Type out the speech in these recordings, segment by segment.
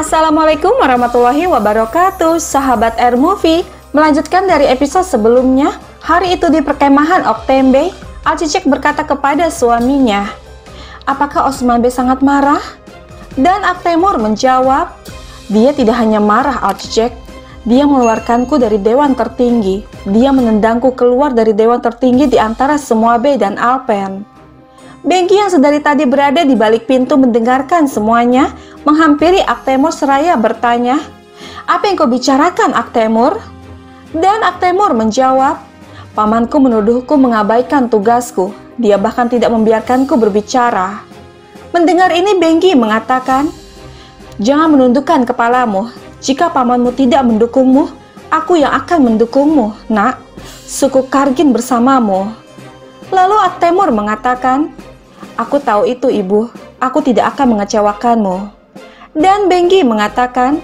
Assalamualaikum warahmatullahi wabarakatuh, sahabat Air Movie. Melanjutkan dari episode sebelumnya, hari itu di perkemahan Oktembe, Alcicek berkata kepada suaminya, "Apakah Osman Bey sangat marah?" Dan Aktemur menjawab, "Dia tidak hanya marah, Alcicek. Dia mengeluarkanku dari dewan tertinggi. Dia menendangku keluar dari dewan tertinggi di antara semua Bey dan Alpen." Bengki yang sedari tadi berada di balik pintu mendengarkan semuanya, menghampiri Aktemur seraya bertanya, "Apa yang kau bicarakan, Aktemur?" Dan Aktemur menjawab, "Pamanku menuduhku mengabaikan tugasku. Dia bahkan tidak membiarkanku berbicara." Mendengar ini Bengki mengatakan, "Jangan menundukkan kepalamu. Jika pamanmu tidak mendukungmu, aku yang akan mendukungmu, nak. Suku Kargin bersamamu." Lalu Aktemur mengatakan, "Aku tahu itu, Ibu. Aku tidak akan mengecewakanmu." Dan Bengki mengatakan,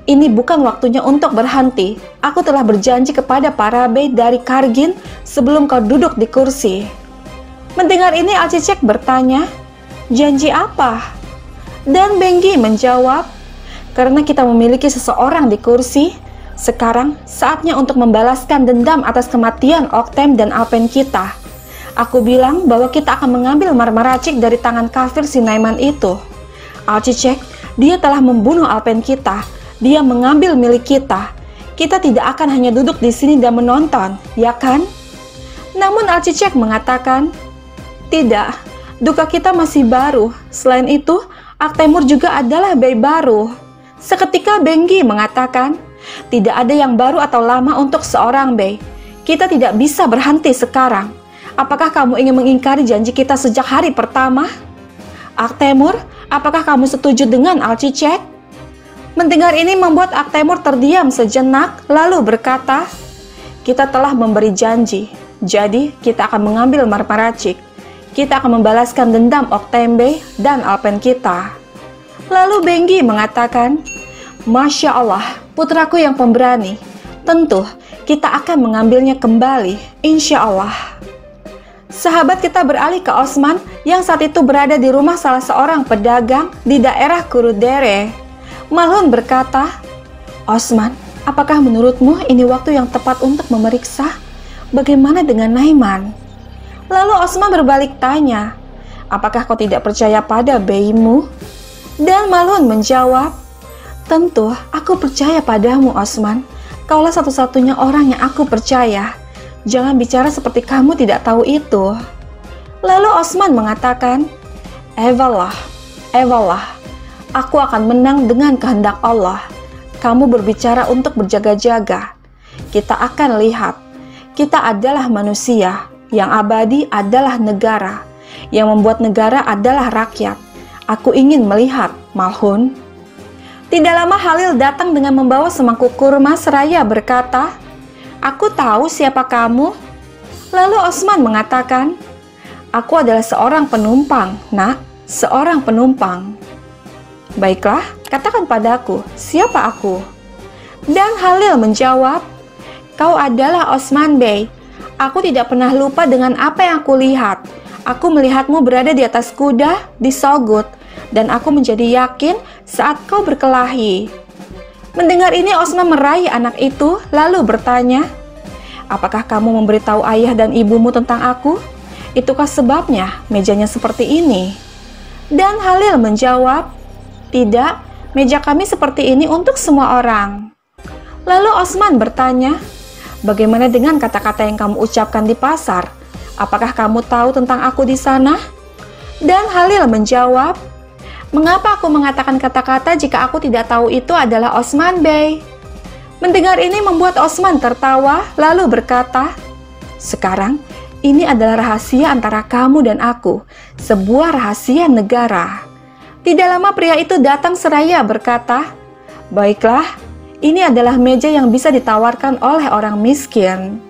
"Ini bukan waktunya untuk berhenti. Aku telah berjanji kepada para Bey dari Kargin sebelum kau duduk di kursi." Mendengar ini Alcicek bertanya, "Janji apa?" Dan Bengki menjawab, "Karena kita memiliki seseorang di kursi, sekarang saatnya untuk membalaskan dendam atas kematian Oktem dan Alpen kita. Aku bilang bahwa kita akan mengambil Marmaracik dari tangan kafir Sinaiman itu. Alcicek, dia telah membunuh Alpen kita. Dia mengambil milik kita. Kita tidak akan hanya duduk di sini dan menonton, ya kan?" Namun Alcicek mengatakan, "Tidak, duka kita masih baru. Selain itu, Aktemur juga adalah Bey baru." Seketika Bengki mengatakan, "Tidak ada yang baru atau lama untuk seorang Bey. Kita tidak bisa berhenti sekarang. Apakah kamu ingin mengingkari janji kita sejak hari pertama? Aktemur, apakah kamu setuju dengan Alcicek?" Mendengar ini membuat Aktemur terdiam sejenak, lalu berkata, "Kita telah memberi janji, jadi kita akan mengambil Marmaracik. Kita akan membalaskan dendam Oktembe dan Alpen kita." Lalu Bengki mengatakan, "Masya Allah, putraku yang pemberani. Tentu, kita akan mengambilnya kembali, insya Allah." Sahabat kita beralih ke Osman yang saat itu berada di rumah salah seorang pedagang di daerah Kurudere. Malhun berkata, "Osman, apakah menurutmu ini waktu yang tepat untuk memeriksa? Bagaimana dengan Naiman?" Lalu Osman berbalik tanya, "Apakah kau tidak percaya pada Beimu?" Dan Malhun menjawab, "Tentu aku percaya padamu, Osman. Kaulah satu-satunya orang yang aku percaya. Jangan bicara seperti kamu tidak tahu itu." Lalu Osman mengatakan, Ewalah, aku akan menang dengan kehendak Allah. Kamu berbicara untuk berjaga-jaga. Kita akan lihat. Kita adalah manusia. Yang abadi adalah negara. Yang membuat negara adalah rakyat. Aku ingin melihat, Malhun." Tidak lama Halil datang dengan membawa semangkuk kurma seraya berkata, "Aku tahu siapa kamu." Lalu Osman mengatakan, "Aku adalah seorang penumpang, nak, seorang penumpang." "Baiklah, katakan padaku, siapa aku?" Dan Halil menjawab, "Kau adalah Osman Bey. Aku tidak pernah lupa dengan apa yang aku lihat. Aku melihatmu berada di atas kuda di Sogut, dan aku menjadi yakin saat kau berkelahi." Mendengar ini Osman meraih anak itu lalu bertanya, "Apakah kamu memberitahu ayah dan ibumu tentang aku? Itukah sebabnya mejanya seperti ini?" Dan Halil menjawab, "Tidak, meja kami seperti ini untuk semua orang." Lalu Osman bertanya, "Bagaimana dengan kata-kata yang kamu ucapkan di pasar? Apakah kamu tahu tentang aku di sana?" Dan Halil menjawab, "Mengapa aku mengatakan kata-kata jika aku tidak tahu itu adalah Osman Bey?" Mendengar ini membuat Osman tertawa lalu berkata, "Sekarang ini adalah rahasia antara kamu dan aku, sebuah rahasia negara." Tidak lama pria itu datang seraya berkata, "Baiklah, ini adalah meja yang bisa ditawarkan oleh orang miskin."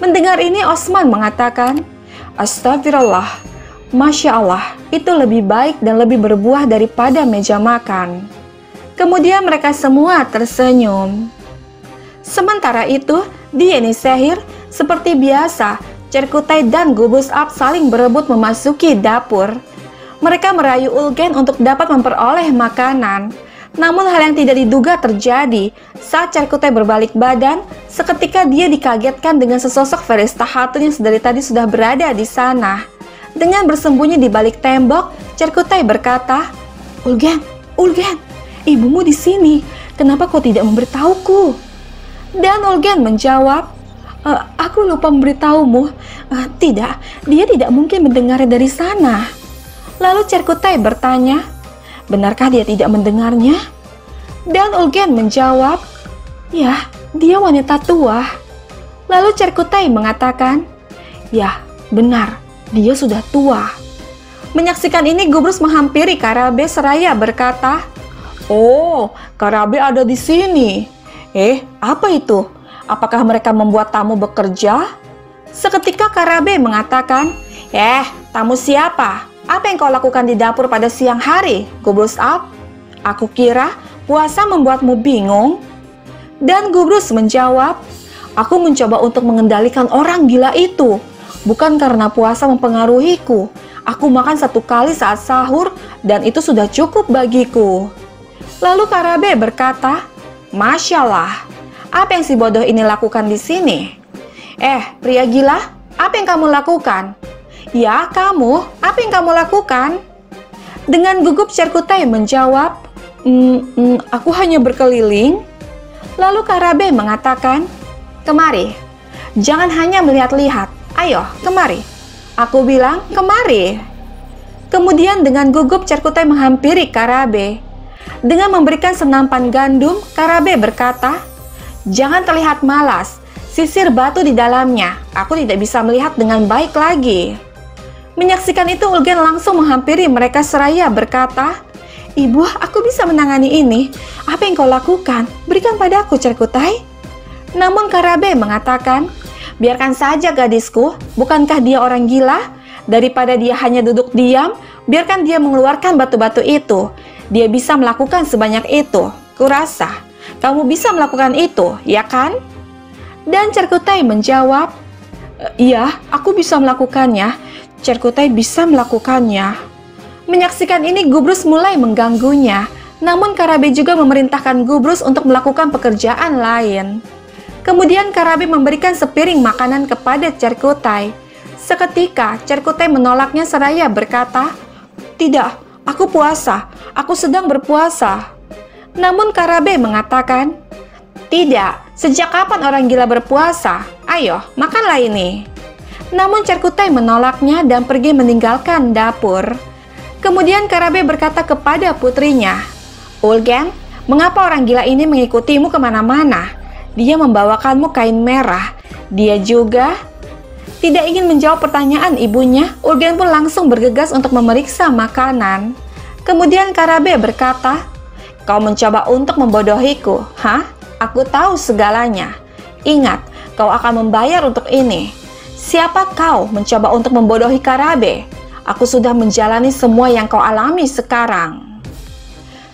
Mendengar ini Osman mengatakan, "Astagfirullah, Masya Allah, itu lebih baik dan lebih berbuah daripada meja makan." Kemudian mereka semua tersenyum. Sementara itu, di Yeni Sehir, seperti biasa, Cerkutai dan Gubus Ap saling berebut memasuki dapur. Mereka merayu Ulgen untuk dapat memperoleh makanan. Namun hal yang tidak diduga terjadi saat Cerkutai berbalik badan. Seketika dia dikagetkan dengan sesosok Ferista Hatun yang sedari tadi sudah berada di sana. Dengan bersembunyi di balik tembok, Cerkutai berkata, "Ulgen, Ulgen, ibumu di sini. Kenapa kau tidak memberitahuku?" Dan Ulgen menjawab, "Aku lupa memberitahumu. Tidak, dia tidak mungkin mendengarnya dari sana." Lalu Cerkutai bertanya, "Benarkah dia tidak mendengarnya?" Dan Ulgen menjawab, "Ya, dia wanita tua." Lalu Cerkutai mengatakan, "Ya, benar, dia sudah tua." Menyaksikan ini, Gubrus menghampiri Karabe seraya berkata, "Oh, Karabe ada di sini. Apa itu? Apakah mereka membuat tamu bekerja?" Seketika Karabe mengatakan, tamu siapa? Apa yang kau lakukan di dapur pada siang hari, Gubrus Alp? Aku kira puasa membuatmu bingung." Dan Gubrus menjawab, "Aku mencoba untuk mengendalikan orang gila itu. Bukan karena puasa mempengaruhiku. Aku makan 1 kali saat sahur dan itu sudah cukup bagiku." Lalu Karabe berkata, "Masya Allah, apa yang si bodoh ini lakukan di sini?" Pria gila, apa yang kamu lakukan?" "Ya, kamu, apa yang kamu lakukan?" Dengan gugup Cerkutai menjawab, Aku hanya berkeliling." Lalu Karabe mengatakan, "Kemari, jangan hanya melihat-lihat. Ayo, kemari. Aku bilang, kemari." Kemudian dengan gugup Cerkutai menghampiri Karabe. Dengan memberikan senampan gandum, Karabe berkata, "Jangan terlihat malas. Sisir batu di dalamnya. Aku tidak bisa melihat dengan baik lagi." Menyaksikan itu, Ulgen langsung menghampiri mereka seraya berkata, "Ibu, aku bisa menangani ini. Apa yang kau lakukan? Berikan padaku, Cerkutai." Namun Karabe mengatakan, "Biarkan saja gadisku. Bukankah dia orang gila? Daripada dia hanya duduk diam, biarkan dia mengeluarkan batu-batu itu. Dia bisa melakukan sebanyak itu. Kurasa kamu bisa melakukan itu, ya kan?" Dan Cerkutai menjawab, "Iya, aku bisa melakukannya. Cerkutai bisa melakukannya." Menyaksikan ini, Gubrus mulai mengganggunya. Namun Karabe juga memerintahkan Gubrus untuk melakukan pekerjaan lain. Kemudian Karabe memberikan sepiring makanan kepada Cerkutai. Seketika Cerkutai menolaknya seraya berkata, "Tidak, aku puasa. Aku sedang berpuasa." Namun Karabe mengatakan, "Tidak, sejak kapan orang gila berpuasa? Ayo, makanlah ini." Namun Cerkutai menolaknya dan pergi meninggalkan dapur. Kemudian Karabe berkata kepada putrinya, "Ulgen, mengapa orang gila ini mengikutimu kemana-mana? Dia membawakanmu kain merah. Dia juga..." Tidak ingin menjawab pertanyaan ibunya, Ulgen pun langsung bergegas untuk memeriksa makanan. Kemudian Karabe berkata, "Kau mencoba untuk membodohiku, hah? Aku tahu segalanya. Ingat, kau akan membayar untuk ini. Siapa kau mencoba untuk membodohi Karabe? Aku sudah menjalani semua yang kau alami sekarang."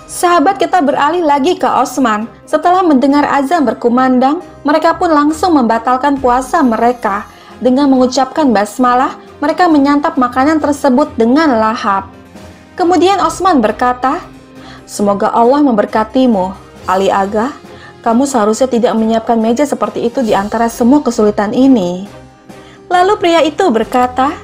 Sahabat kita beralih lagi ke Osman. Setelah mendengar azan berkumandang, mereka pun langsung membatalkan puasa mereka. Dengan mengucapkan basmalah, mereka menyantap makanan tersebut dengan lahap. Kemudian Osman berkata, "Semoga Allah memberkatimu, Ali Aga. Kamu seharusnya tidak menyiapkan meja seperti itu di antara semua kesulitan ini." Lalu pria itu berkata,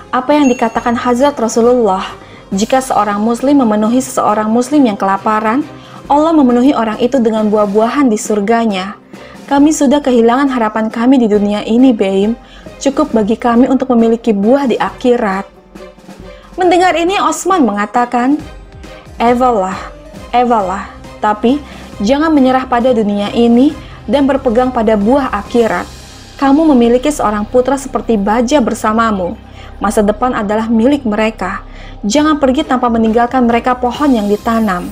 "Apa yang dikatakan Hazrat Rasulullah, jika seorang muslim memenuhi seseorang muslim yang kelaparan, Allah memenuhi orang itu dengan buah-buahan di surganya. Kami sudah kehilangan harapan kami di dunia ini, Beim. Cukup bagi kami untuk memiliki buah di akhirat." Mendengar ini, Osman mengatakan, Evalah, tapi jangan menyerah pada dunia ini dan berpegang pada buah akhirat. Kamu memiliki seorang putra seperti baja bersamamu. Masa depan adalah milik mereka. Jangan pergi tanpa meninggalkan mereka pohon yang ditanam.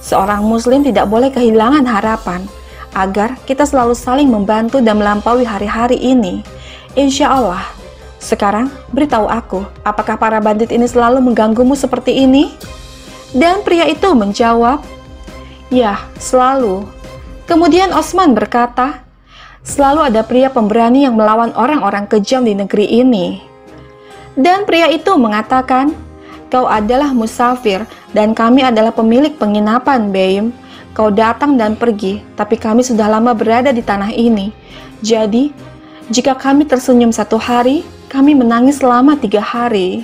Seorang muslim tidak boleh kehilangan harapan, agar kita selalu saling membantu dan melampaui hari-hari ini. Insya Allah. Sekarang beritahu aku, apakah para bandit ini selalu mengganggumu seperti ini?" Dan pria itu menjawab, "Ya, selalu." Kemudian Osman berkata, "Selalu ada pria pemberani yang melawan orang-orang kejam di negeri ini." Dan pria itu mengatakan, "Kau adalah musafir dan kami adalah pemilik penginapan, Beim. kau datang dan pergi, tapi kami sudah lama berada di tanah ini. Jadi, jika kami tersenyum 1 hari, kami menangis selama 3 hari.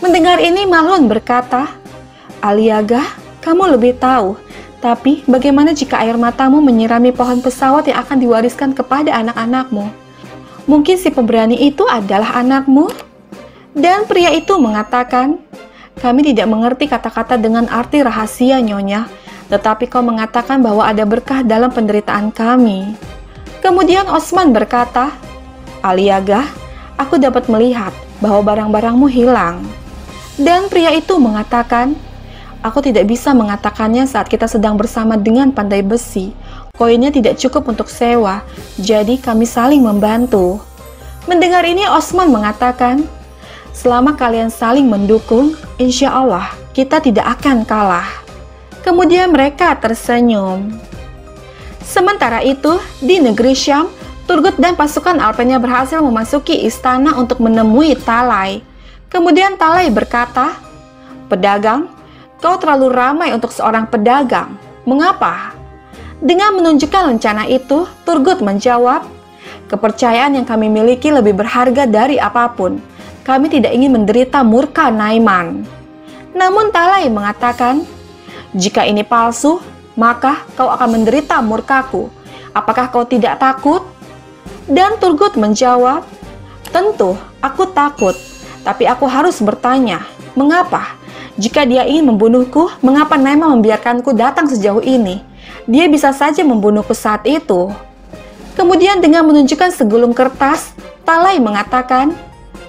Mendengar ini, Malun berkata, Aliaga, kamu lebih tahu. Tapi, bagaimana jika air matamu menyirami pohon pesawat yang akan diwariskan kepada anak-anakmu? Mungkin si pemberani itu adalah anakmu? Dan pria itu mengatakan, kami tidak mengerti kata-kata dengan arti rahasia, Nyonya, tetapi kau mengatakan bahwa ada berkah dalam penderitaan kami. Kemudian Osman berkata, Aliaga, aku dapat melihat bahwa barang-barangmu hilang. Dan pria itu mengatakan, aku tidak bisa mengatakannya saat kita sedang bersama dengan pandai besi. Koinnya tidak cukup untuk sewa, jadi kami saling membantu. Mendengar ini Osman mengatakan, selama kalian saling mendukung, insya Allah kita tidak akan kalah. Kemudian mereka tersenyum. Sementara itu, di negeri Syam, Turgut dan pasukan Alpennya berhasil memasuki istana untuk menemui Talai. Kemudian Talai berkata, pedagang, kau terlalu ramai untuk seorang pedagang. Mengapa? Dengan menunjukkan lencana itu, Turgut menjawab, kepercayaan yang kami miliki lebih berharga dari apapun. Kami tidak ingin menderita murka Naiman. Namun Talai mengatakan, jika ini palsu, maka kau akan menderita murkaku. Apakah kau tidak takut? Dan Turgut menjawab, tentu aku takut, tapi aku harus bertanya, mengapa? Jika dia ingin membunuhku, mengapa Naiman membiarkanku datang sejauh ini? Dia bisa saja membunuhku saat itu. Kemudian dengan menunjukkan segulung kertas, Talai mengatakan,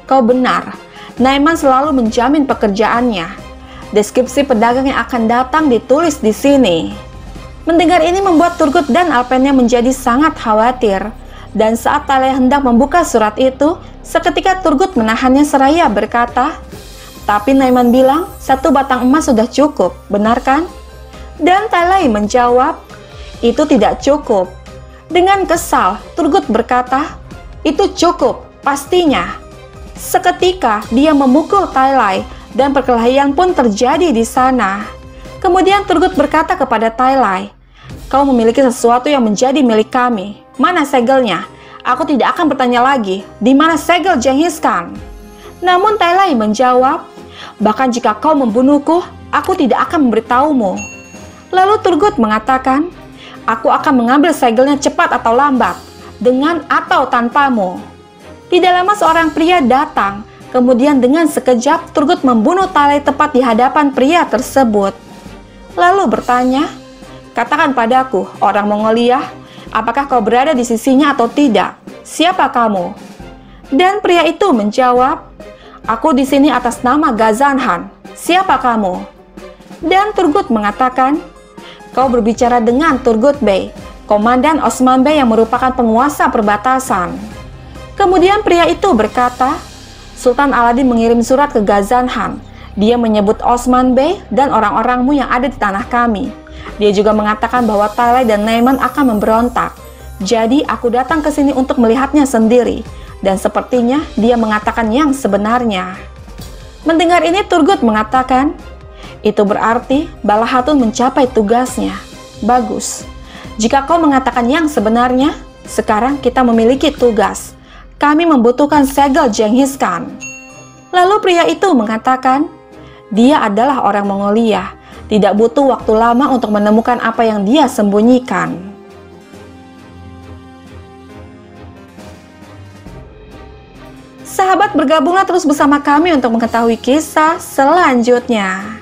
kau benar, Naiman selalu menjamin pekerjaannya. Deskripsi pedagang yang akan datang ditulis di sini. Mendengar ini membuat Turgut dan Alpennya menjadi sangat khawatir. Dan saat Talai hendak membuka surat itu, seketika Turgut menahannya seraya berkata, tapi Naiman bilang 1 batang emas sudah cukup, benar kan? Dan Talai menjawab, itu tidak cukup. Dengan kesal, Turgut berkata, itu cukup, pastinya. Seketika dia memukul Talai dan perkelahian pun terjadi di sana. Kemudian Turgut berkata kepada Talai, kau memiliki sesuatu yang menjadi milik kami. Mana segelnya? Aku tidak akan bertanya lagi, di mana segel Genghis Khan? Namun Talai menjawab, bahkan jika kau membunuhku, aku tidak akan memberitahumu. Lalu Turgut mengatakan, aku akan mengambil segelnya cepat atau lambat, dengan atau tanpamu. Tidak lama seorang pria datang, kemudian dengan sekejap Turgut membunuh Talai tepat di hadapan pria tersebut. Lalu bertanya, katakan padaku, orang Mongolia, apakah kau berada di sisinya atau tidak? Siapa kamu? Dan pria itu menjawab, aku di sini atas nama Ghazan-Han. Siapa kamu? Dan Turgut mengatakan, kau berbicara dengan Turgut Bey, Komandan Osman Bey yang merupakan penguasa perbatasan. Kemudian pria itu berkata, Sultan Aladin mengirim surat ke Ghazan-Han. Dia menyebut Osman Bey dan orang-orangmu yang ada di tanah kami. Dia juga mengatakan bahwa Talai dan Naiman akan memberontak. Jadi aku datang ke sini untuk melihatnya sendiri. Dan sepertinya dia mengatakan yang sebenarnya. Mendengar ini Turgut mengatakan, itu berarti Bala Hatun mencapai tugasnya. Bagus. Jika kau mengatakan yang sebenarnya, sekarang kita memiliki tugas. Kami membutuhkan segel Genghis Khan. Lalu pria itu mengatakan, dia adalah orang Mongolia. Tidak butuh waktu lama untuk menemukan apa yang dia sembunyikan. Sahabat, bergabunglah terus bersama kami untuk mengetahui kisah selanjutnya.